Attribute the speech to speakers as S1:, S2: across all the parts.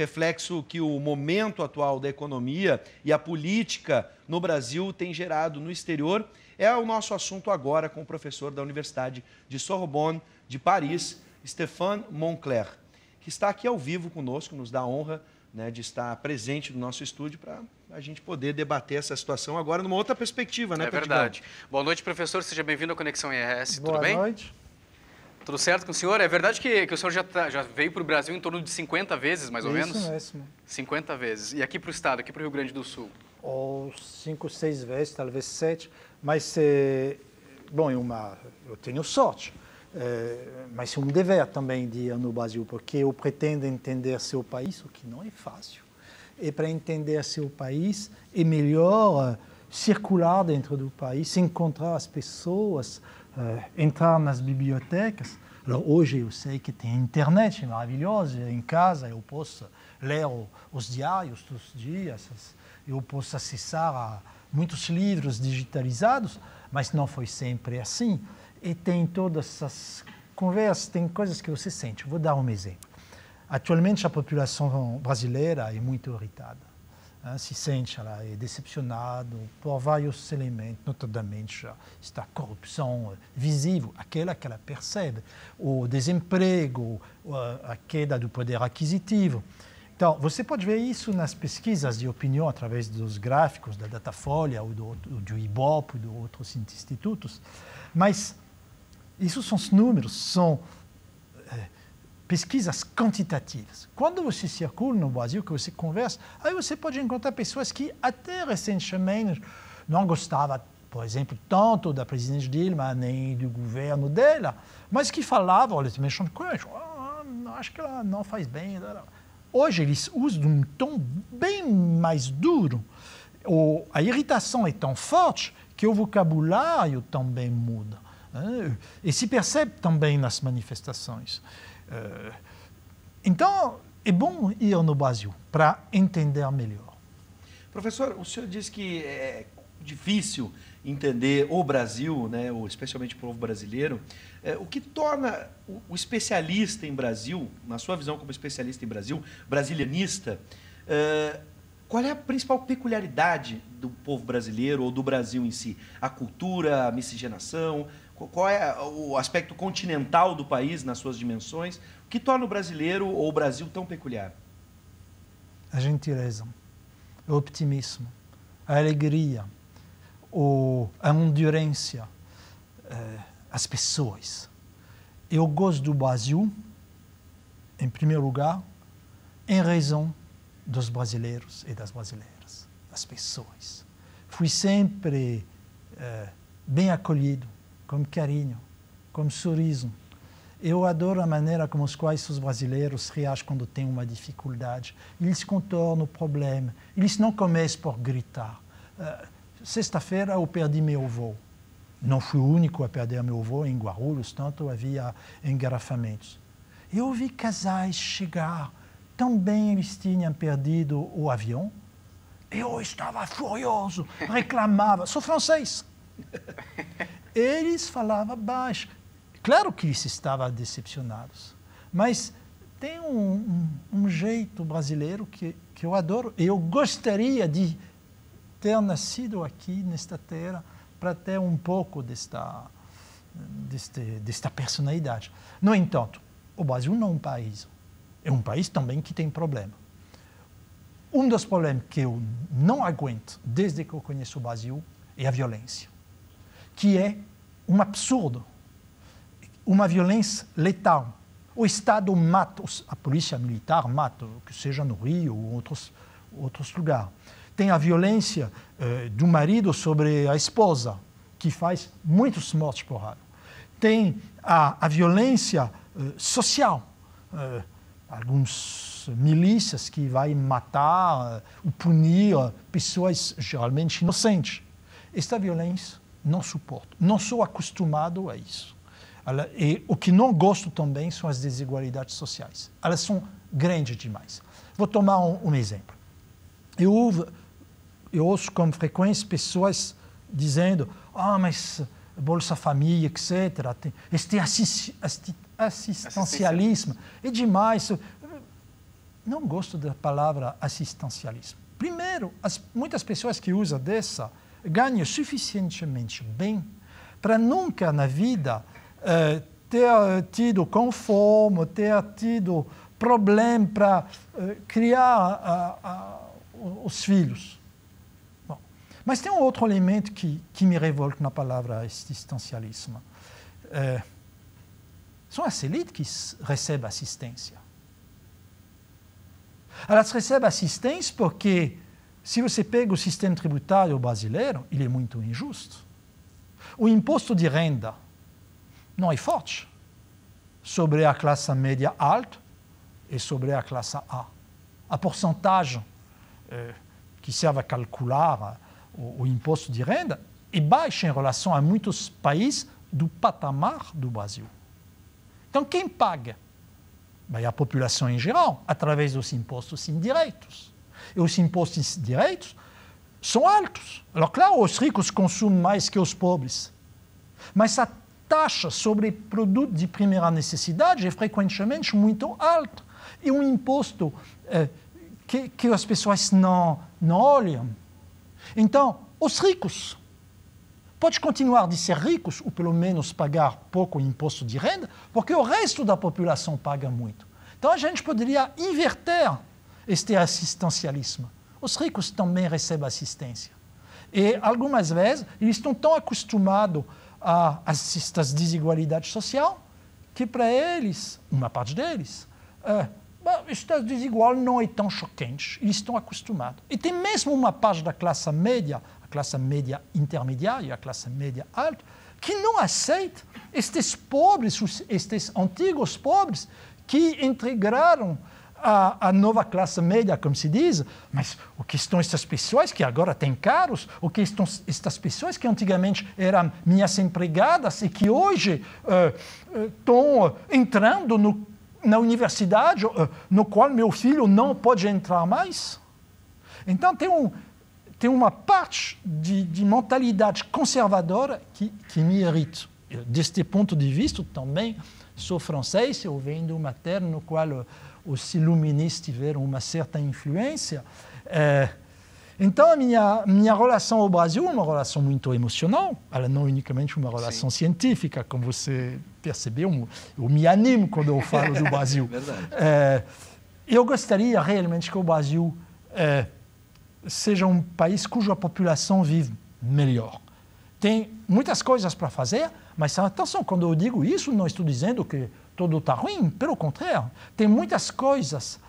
S1: reflexo que o momento atual da economia e a política no Brasil tem gerado no exterior, é o nosso assunto agora com o professor da Universidade de Sorbonne, de Paris, Stéphane Moncler, que está aqui ao vivo conosco, nos dá a honra, né, de estar presente no nosso estúdio para a gente poder debater essa situação agora numa outra perspectiva, né,
S2: Perdigão? É verdade. Boa noite, professor. Seja bem-vindo à Conexão IRS. Tudo bem?
S3: Boa noite.
S2: Tudo certo com o senhor? É verdade que o senhor já veio para o Brasil em torno de 50 vezes, mais ou menos?
S3: Isso mesmo.
S2: 50 vezes. E aqui para o estado, aqui para o Rio Grande do Sul?
S3: Ou 5, 6 vezes, talvez 7. Mas, bom, eu tenho sorte. Mas é um dever também de ir no Brasil, porque eu pretendo entender seu país, o que não é fácil. E para entender seu país, é melhor circular dentro do país, encontrar as pessoas, entrar nas bibliotecas. Hoje eu sei que tem internet maravilhosa, em casa eu posso ler os diários dos dias, eu posso acessar a muitos livros digitalizados, mas não foi sempre assim. E tem todas essas conversas, tem coisas que você sente. Vou dar um exemplo. Atualmente, a população brasileira é muito irritada. Se sente, ela é decepcionada por vários elementos, notadamente está a corrupção visível, aquela que ela percebe, o desemprego, a queda do poder aquisitivo. Então, você pode ver isso nas pesquisas de opinião através dos gráficos da Datafolha ou do Ibope, de outros institutos, mas isso são os números, são pesquisas quantitativas. Quando você circula no Brasil, que você conversa, aí você pode encontrar pessoas que até recentemente não gostavam, por exemplo, tanto da presidente Dilma, nem do governo dela, mas que falavam, olha, acho que ela não faz bem. Hoje eles usam um tom bem mais duro. A irritação é tão forte que o vocabulário também muda. E se percebe também nas manifestações. Então, é bom ir no Brasil para entender melhor.
S1: Professor, o senhor disse que é difícil entender o Brasil, né, ou especialmente o povo brasileiro. O que torna o especialista em Brasil, na sua visão como especialista em Brasil, brasilianista, qual é a principal peculiaridade do povo brasileiro ou do Brasil em si? A cultura, a miscigenação? Qual é o aspecto continental do país nas suas dimensões? O que torna o brasileiro ou o Brasil tão peculiar?
S3: A gentileza, o optimismo, a alegria, a endurência, as pessoas. Eu gosto do Brasil, em primeiro lugar, em razão dos brasileiros e das brasileiras, das pessoas. Fui sempre bem acolhido, com carinho, com sorriso. Eu adoro a maneira como os brasileiros reagem quando têm uma dificuldade. Eles contornam o problema. Eles não começam por gritar. Sexta-feira eu perdi meu avô. Não fui o único a perder meu avô em Guarulhos, tanto havia engarrafamentos. Eu vi casais chegar. Também eles tinham perdido o avião. Eu estava furioso, reclamava. Sou francês. Eles falavam baixo. Claro que eles estavam decepcionados, mas tem um jeito brasileiro que eu adoro. Eu gostaria de ter nascido aqui nesta terra para ter um pouco desta personalidade. No entanto, o Brasil não é um país. É um país também que tem problema. Um dos problemas que eu não aguento desde que eu conheço o Brasil é a violência, que é um absurdo, uma violência letal. O Estado mata, a polícia militar mata, que seja no Rio ou outros lugares. Tem a violência do marido sobre a esposa, que faz muitos mortes por ano. Tem a violência social, alguns milícias que vai matar ou punir pessoas geralmente inocentes. Esta violência não suporto, não sou acostumado a isso. E o que não gosto também são as desigualdades sociais. Elas são grandes demais. Vou tomar um exemplo. Eu ouço com frequência pessoas dizendo mas Bolsa Família, etc., este assistencialismo é demais. não gosto da palavra assistencialismo. Primeiro, muitas pessoas que usam dessa ganham suficientemente bem para nunca na vida ter tido conforme, ter tido problema para criar os filhos. Bom, mas tem um outro elemento que me revolta na palavra assistencialismo. São as elites que recebem assistência. Elas recebem assistência porque, se você pega o sistema tributário brasileiro, ele é muito injusto. O imposto de renda não é forte sobre a classe média alta e sobre a classe A. A porcentagem que serve a calcular o imposto de renda é baixa em relação a muitos países do patamar do Brasil. Então, quem paga? Bem, a população em geral, através dos impostos indiretos. E os impostos indiretos são altos. Alors, claro, os ricos consomem mais que os pobres. Mas a taxa sobre produtos de primeira necessidade é frequentemente muito alta. E um imposto que as pessoas não olham. Então, os ricos podem continuar de ser ricos, ou pelo menos pagar pouco imposto de renda, porque o resto da população paga muito. Então, a gente poderia inverter este assistencialismo. Os ricos também recebem assistência. E, algumas vezes, eles estão tão acostumados a essas desigualdades sociais que, para eles, uma parte deles, esta desigual não é tão chocante. Eles estão acostumados. E tem mesmo uma parte da classe média intermediária, a classe média alta, que não aceita estes pobres, estes antigos pobres, que integraram a nova classe média, como se diz, mas o que estão essas pessoas que agora têm carros, o que estão estas pessoas que antigamente eram minhas empregadas e que hoje estão entrando na universidade, no qual meu filho não pode entrar mais? Então, tem uma parte de mentalidade conservadora que me irrita. Deste ponto de vista, também sou francês, eu venho de uma terra no qual os iluministas tiveram uma certa influência. Então, a minha relação ao Brasil é uma relação muito emocional, ela não é unicamente uma relação científica, como você percebeu, eu me animo quando eu falo do Brasil. Eu gostaria realmente que o Brasil seja um país cuja população vive melhor. Tem muitas coisas para fazer, mas atenção, quando eu digo isso, não estou dizendo que tudo está ruim, pelo contrário. Tem muitas coisas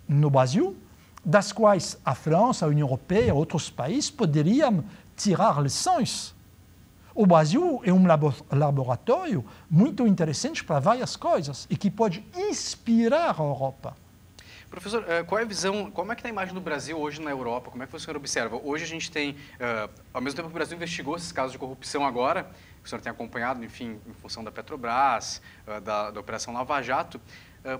S3: no Brasil das quais a França, a União Europeia, outros países poderiam tirar lições. O Brasil é um laboratório muito interessante para várias coisas e que pode inspirar a Europa.
S2: Professor, qual é a visão, como é que está a imagem do Brasil hoje na Europa? Como é que o senhor observa? Hoje a gente tem, ao mesmo tempo que o Brasil investigou esses casos de corrupção agora, que o senhor tem acompanhado, enfim, em função da Petrobras, da Operação Lava Jato,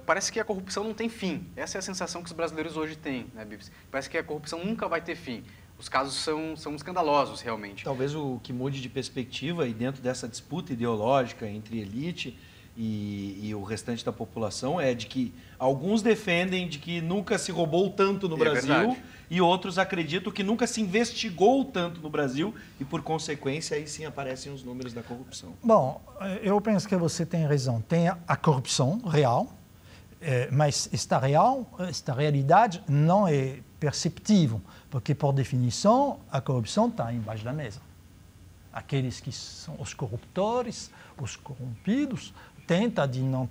S2: parece que a corrupção não tem fim. Essa é a sensação que os brasileiros hoje têm, né, Bips? Parece que a corrupção nunca vai ter fim. Os casos são escandalosos, realmente.
S1: Talvez o que mude de perspectiva e dentro dessa disputa ideológica entre elite e o restante da população é de que alguns defendem de que nunca se roubou tanto no Brasil
S2: verdade.
S1: E outros acreditam que nunca se investigou tanto no Brasil e, por consequência, aí sim aparecem os números da corrupção.
S3: Bom, eu penso que você tem razão. Tem a corrupção real, mas esta realidade não é perceptível, porque, por definição, a corrupção está embaixo da mesa. Aqueles que são os corruptores, os corrompidos, tentam de não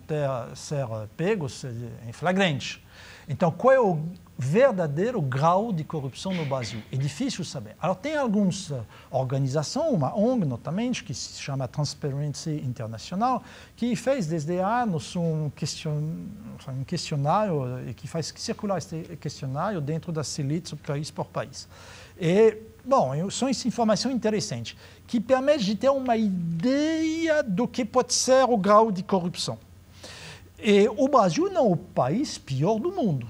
S3: ser pegos em flagrante. Então, qual é o verdadeiro grau de corrupção no Brasil? É difícil saber. Alors, tem algumas organizações, uma ONG, notamente, que se chama Transparency International, que fez desde anos um questionário, e que faz circular este questionário dentro das elites, país por país. E, bom, são essa informação interessante, que permite de ter uma ideia do que pode ser o grau de corrupção. E o Brasil não é o país pior do mundo,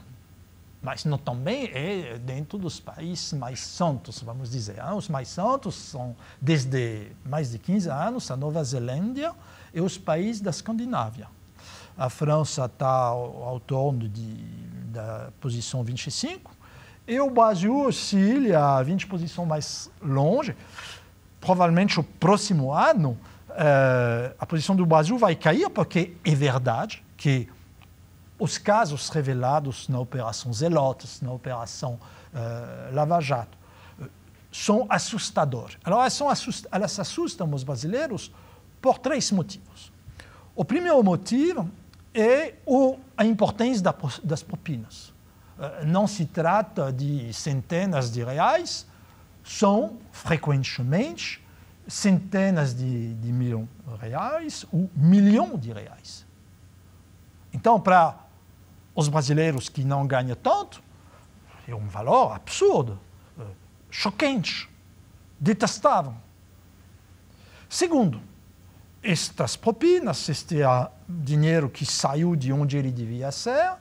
S3: mas não também é dentro dos países mais santos, vamos dizer. Os mais santos são, desde mais de 15 anos, a Nova Zelândia e os países da Escandinávia. a França está ao torno da posição 25, e o Brasil oscila a 20 posições mais longe. Provavelmente, o próximo ano, a posição do Brasil vai cair, porque é verdade que os casos revelados na Operação Zelotes, na Operação Lava Jato, são assustadores. Elas assustam os brasileiros por 3 motivos. O primeiro motivo é a importância das propinas. Não se trata de centenas de reais, são frequentemente centenas de milhões de reais ou milhões de reais. Então, para os brasileiros que não ganham tanto, é um valor absurdo, chocante, detestável. Segundo, estas propinas, este dinheiro que saiu de onde ele devia ser,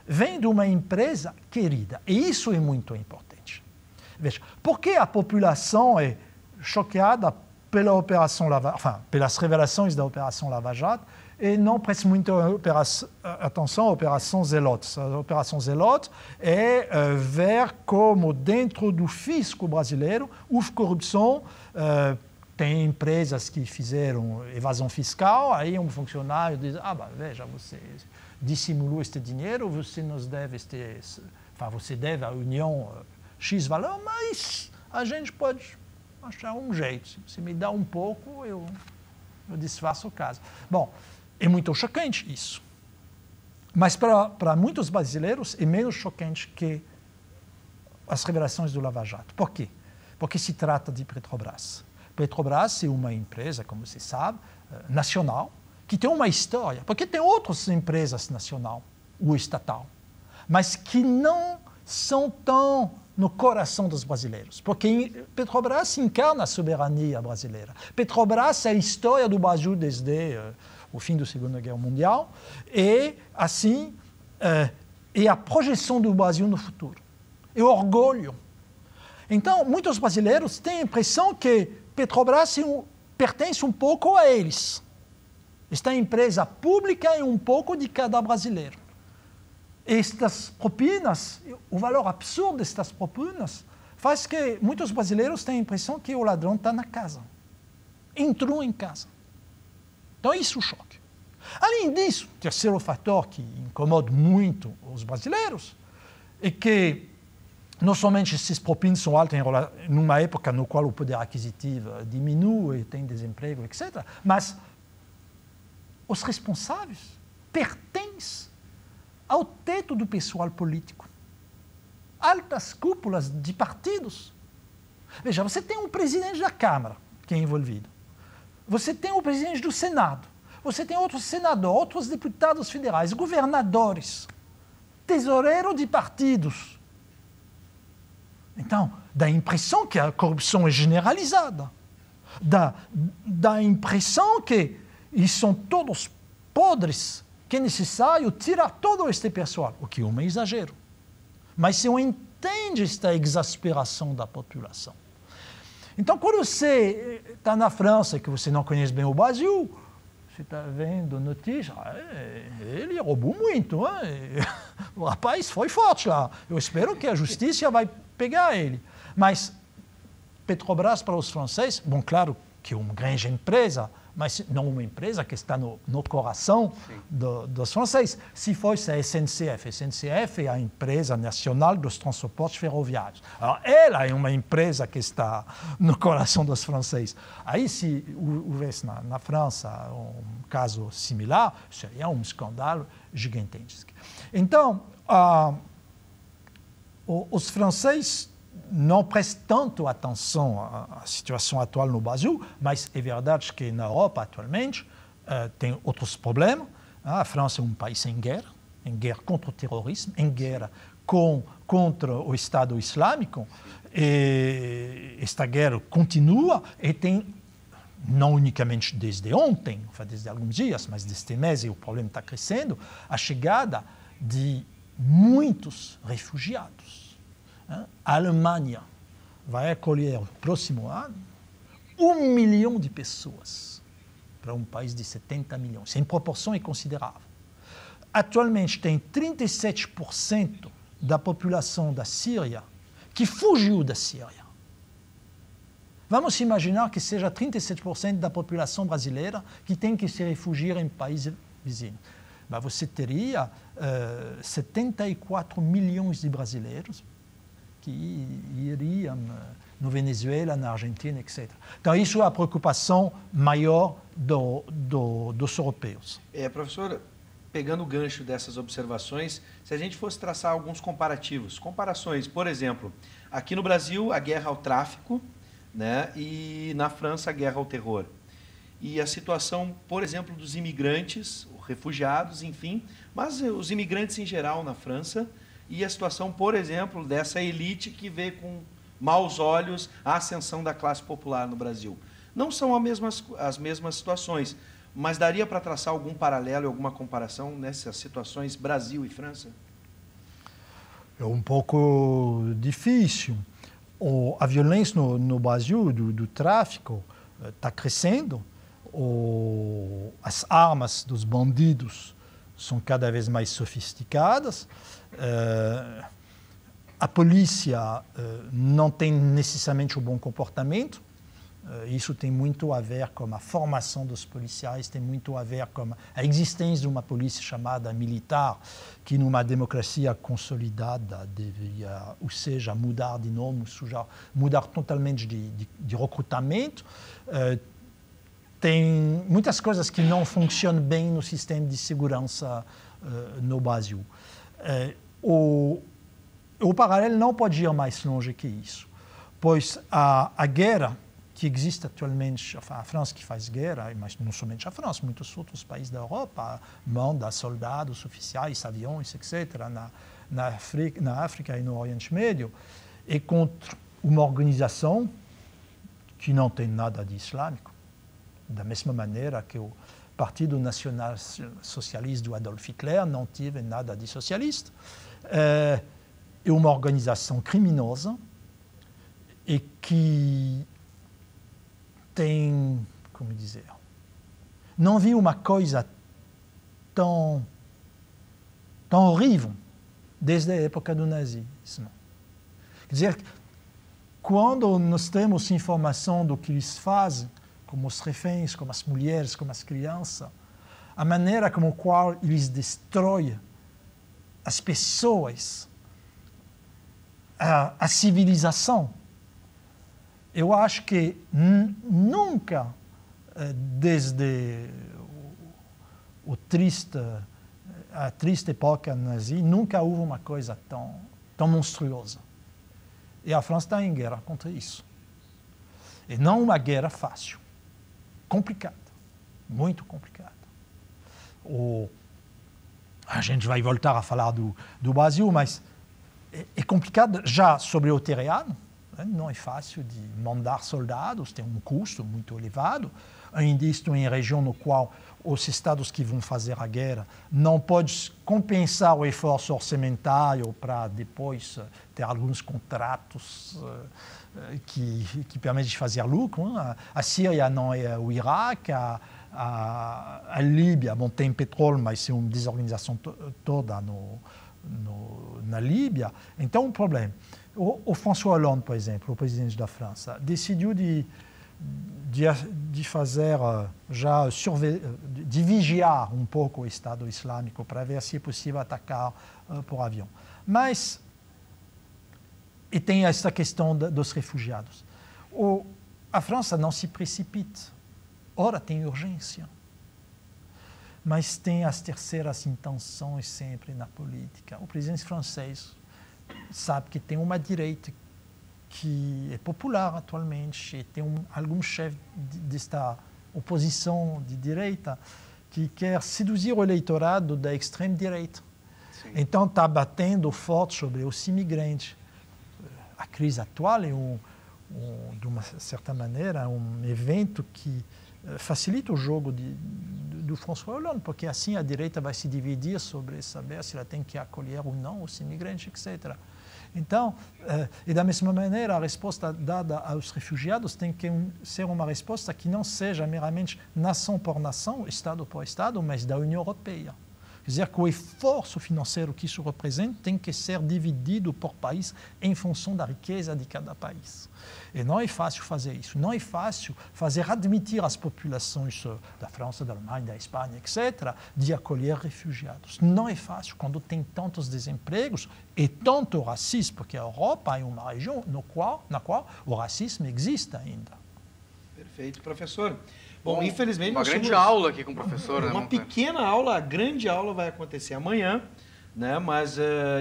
S3: vem de uma empresa querida. E isso é muito importante. Veja, por que a população é choqueada pelas revelações da Operação Lava Jato e não presta muita atenção à Operação Zelotes? A Operação Zelotes é ver como dentro do fisco brasileiro houve corrupção. Tem empresas que fizeram evasão fiscal, aí um funcionário diz, veja, você dissimulou este dinheiro, você nos deve você deve à União X valor, mas a gente pode achar um jeito. Se me dá um pouco, eu desfaço o caso. Bom, é muito chocante isso. Mas para muitos brasileiros é menos chocante que as revelações do Lava Jato. Por quê? Porque se trata de Petrobras. Petrobras é uma empresa, como você sabe, nacional, que tem uma história, porque tem outras empresas nacional ou estatal, mas que não são tão no coração dos brasileiros, porque Petrobras encarna a soberania brasileira. Petrobras é a história do Brasil desde o fim da Segunda Guerra Mundial e, assim, é a projeção do Brasil no futuro, é o orgulho. Então, muitos brasileiros têm a impressão que Petrobras pertence um pouco a eles. Esta empresa pública é um pouco de cada brasileiro. Estas propinas, o valor absurdo destas propinas, faz que muitos brasileiros tenham a impressão que o ladrão está na casa. Entrou em casa. Então, isso choque. Além disso, o terceiro fator que incomoda muito os brasileiros é que não somente esses propinas são altas numa época no qual o poder aquisitivo diminui, tem desemprego, etc., mas os responsáveis pertencem ao teto do pessoal político. Altas cúpulas de partidos. Veja, você tem um presidente da Câmara que é envolvido. Você tem o presidente do Senado. Você tem outros senadores, outros deputados federais, governadores, tesoureiro de partidos. Então, dá a impressão que a corrupção é generalizada. Dá a impressão que eles são todos podres, que é necessário tirar todo este pessoal, o que é um exagero. Mas se eu entendo esta exasperação da população. Então, quando você está na França, que você não conhece bem o Brasil, você está vendo notícia, ele roubou muito, o rapaz foi forte lá. Eu espero que a justiça vai pegar ele. Mas Petrobras para os franceses, bom, claro que é uma grande empresa, mas não uma empresa que está no coração dos franceses. Se fosse a SNCF, a SNCF é a empresa nacional dos transportes ferroviários. Alors, ela é uma empresa que está no coração dos franceses. Aí, se houvesse na França um caso similar, seria um escândalo gigantesco. Então, os franceses não prestam tanto atenção à situação atual no Brasil, mas é verdade que na Europa, atualmente, tem outros problemas. A França é um país em guerra contra o terrorismo, em guerra contra o Estado Islâmico. E esta guerra continua e tem, não unicamente desde ontem, desde alguns dias, mas desde mês, e o problema está crescendo, a chegada de muitos refugiados. A Alemanha vai acolher no próximo ano 1 milhão de pessoas para um país de 70 milhões. Em proporção é considerável. atualmente tem 37% da população da Síria que fugiu da Síria. Vamos imaginar que seja 37% da população brasileira que tem que se refugiar em países vizinhos. Mas você teria 74 milhões de brasileiros que iriam no Venezuela, na Argentina, etc. Então, isso é a preocupação maior dos europeus.
S1: Professor, pegando o gancho dessas observações, se a gente fosse traçar alguns comparações, por exemplo, aqui no Brasil, a guerra ao tráfico, né, e na França, a guerra ao terror. E a situação, por exemplo, dos imigrantes, refugiados, enfim, mas os imigrantes em geral na França, e a situação, por exemplo, dessa elite que vê com maus olhos a ascensão da classe popular no Brasil. Não são as mesmas situações, mas daria para traçar algum paralelo, alguma comparação nessas situações Brasil e França?
S3: É um pouco difícil. A violência no Brasil do tráfico está crescendo. As armas dos bandidos são cada vez mais sofisticadas. A polícia não tem necessariamente o bom comportamento. Isso tem muito a ver com a formação dos policiais, tem muito a ver com a existência de uma polícia chamada militar, que numa democracia consolidada deveria, ou seja, mudar de nome, ou seja, mudar totalmente de recrutamento. Tem muitas coisas que não funcionam bem no sistema de segurança no Brasil. O paralelo não pode ir mais longe que isso, pois a guerra que existe atualmente, a França que faz guerra, mas não somente a França, muitos outros países da Europa mandam soldados, oficiais, aviões, etc., na África e no Oriente Médio, é contra uma organização que não tem nada de islâmico. Da mesma maneira que o Partido Nacional Socialista do Adolf Hitler não teve nada de socialista. É uma organização criminosa e que tem, como dizer, não vi uma coisa tão horrível desde a época do nazismo. Quer dizer, quando nós temos informação do que eles fazem, como os reféns, como as mulheres, como as crianças, a maneira como qual eles destroem as pessoas, a civilização, eu acho que nunca, desde a triste época nazi, nunca houve uma coisa tão monstruosa. E a França está em guerra contra isso. E não uma guerra fácil, complicada, muito complicada. A gente vai voltar a falar do Brasil, mas é complicado já sobre o terreno. Não é fácil de mandar soldados, tem um custo muito elevado. Ainda isto em região no qual os estados que vão fazer a guerra não podem compensar o esforço orçamentário para depois ter alguns contratos que permitem de fazer lucro. A Síria não é o Iraque, a Líbia bom, tem petróleo, mas é uma desorganização toda na Líbia. Então, um problema. O François Hollande, por exemplo, o presidente da França, decidiu de fazer de vigiar um pouco o Estado Islâmico para ver se é possível atacar por avião. Mas e tem essa questão dos refugiados. A França não se precipita. Ora, tem urgência. Mas tem as terceiras intenções sempre na política. O presidente francês sabe que tem uma direita que é popular atualmente, e tem algum chefe desta oposição de direita que quer seduzir o eleitorado da extrema-direita. Então está batendo forte sobre os imigrantes. A crise atual é, de uma certa maneira, um evento que facilita o jogo do François Hollande, porque assim a direita vai se dividir sobre saber se ela tem que acolher ou não os imigrantes, etc. Então, e da mesma maneira, a resposta dada aos refugiados tem que ser uma resposta que não seja meramente nação por nação, Estado por Estado, mas da União Europeia. Quer dizer que o esforço financeiro que isso representa tem que ser dividido por país em função da riqueza de cada país. E não é fácil fazer isso. Não é fácil fazer admitir as populações da França, da Alemanha, da Espanha, etc., de acolher refugiados. Não é fácil quando tem tantos desempregos e tanto racismo, porque a Europa é uma região na qual o racismo existe ainda.
S1: Perfeito, professor. Bom, infelizmente...
S2: Uma grande aula aqui com o professor, né?
S1: Uma pequena aula, a grande aula vai acontecer amanhã, né? Mas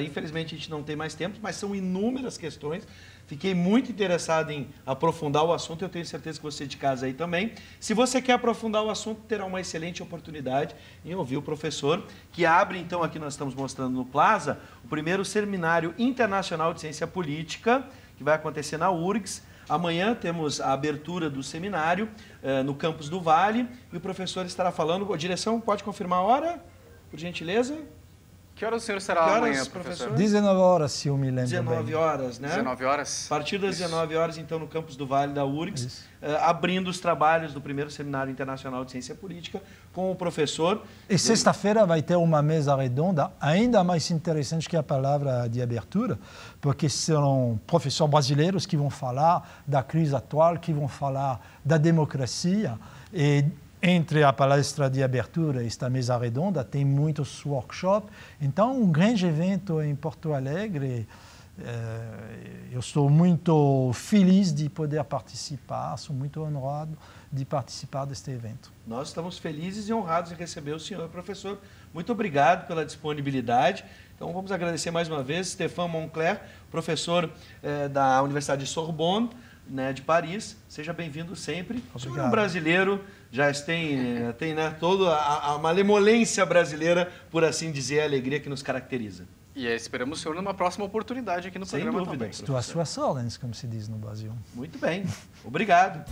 S1: infelizmente a gente não tem mais tempo, mas são inúmeras questões. Fiquei muito interessado em aprofundar o assunto, eu tenho certeza que você de casa aí também. Se você quer aprofundar o assunto, terá uma excelente oportunidade em ouvir o professor, que abre, então, aqui nós estamos mostrando no Plaza, o primeiro Seminário Internacional de Ciência Política, que vai acontecer na URGS. Amanhã temos a abertura do seminário no campus do Vale, e o professor estará falando. A direção, pode confirmar a hora, por gentileza?
S2: Que horas o senhor estará amanhã, professor?
S3: 19 horas, se eu me lembro
S1: 19
S3: bem.
S1: horas, né?
S2: 19 horas?
S1: A partir das 19 horas, então, no campus do Vale da URGS, abrindo os trabalhos do primeiro Seminário Internacional de Ciência Política com o professor.
S3: E sexta-feira vai ter uma mesa redonda, ainda mais interessante que a palavra de abertura, porque serão professores brasileiros que vão falar da crise atual, que vão falar da democracia. E entre a palestra de abertura e esta mesa redonda, tem muitos workshops. Então, um grande evento em Porto Alegre. Eu estou muito feliz de poder participar, sou muito honrado de participar deste evento.
S1: Nós estamos felizes e honrados em receber o senhor, professor. Muito obrigado pela disponibilidade. Então, vamos agradecer mais uma vez Stéphane Moncler, professor da Universidade de Sorbonne, né, de Paris. Seja bem-vindo sempre. O senhor é um brasileiro, já tem né, toda a malemolência brasileira, por assim dizer, a alegria que nos caracteriza.
S2: E esperamos o senhor numa próxima oportunidade aqui no programa também.
S3: Estou à sua ordem, como se diz no Brasil.
S1: Muito bem. Obrigado.